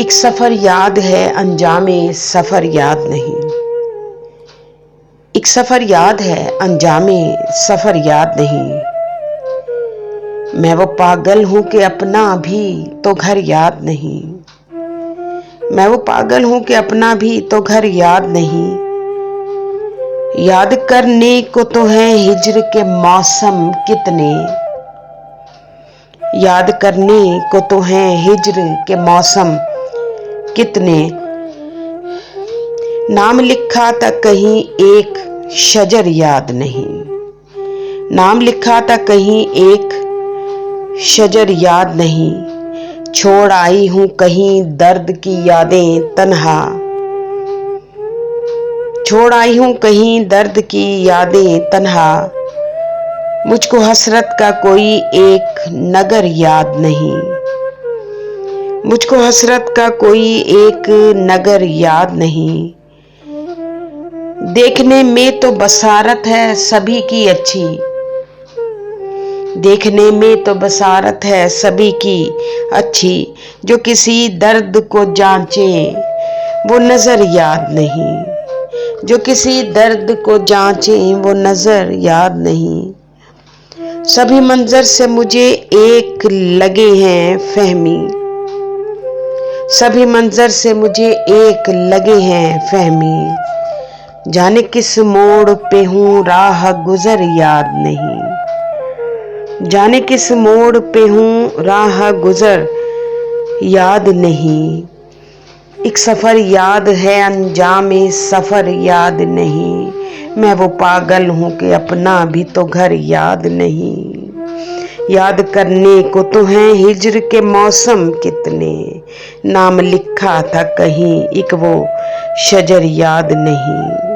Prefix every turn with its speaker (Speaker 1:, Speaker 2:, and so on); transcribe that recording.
Speaker 1: एक सफर याद है, अंजामे सफर याद नहीं। एक सफर याद है, अंजामे सफर याद नहीं। मैं वो पागल हूं कि अपना भी तो घर याद नहीं। मैं वो पागल हूं कि अपना भी तो घर याद नहीं। याद करने को तो है हिज्र के मौसम कितने। याद करने को तो है हिज्र के मौसम कितने। नाम लिखा था कहीं एक शजर याद नहीं। नाम लिखा था कहीं एक शजर याद नहीं। छोड़ आई हूं कहीं दर्द की यादें तन्हा। छोड़ आई हूं कहीं दर्द की यादें तन्हा। मुझको हसरत का कोई एक नगर याद नहीं। मुझको हसरत का कोई एक नगर याद नहीं। देखने में तो बसारत है सभी की अच्छी। देखने में तो बसारत है सभी की अच्छी। जो किसी दर्द को जांचे वो नजर याद नहीं। जो किसी दर्द को जांचे वो नजर याद नहीं। सभी मंजर से मुझे एक लगे हैं फहमी। सभी मंजर से मुझे एक लगे हैं फहमी। जाने किस मोड़ पे हूँ राह गुजर याद नहीं। जाने किस मोड़ पे हूँ राह गुजर याद नहीं। एक सफर याद है, अंजामे सफर याद नहीं। मैं वो पागल हूँ कि अपना भी तो घर याद नहीं। याद करने को तो है हिज्र के मौसम कितने। नाम लिखा था कहीं एक वो शजर याद नहीं।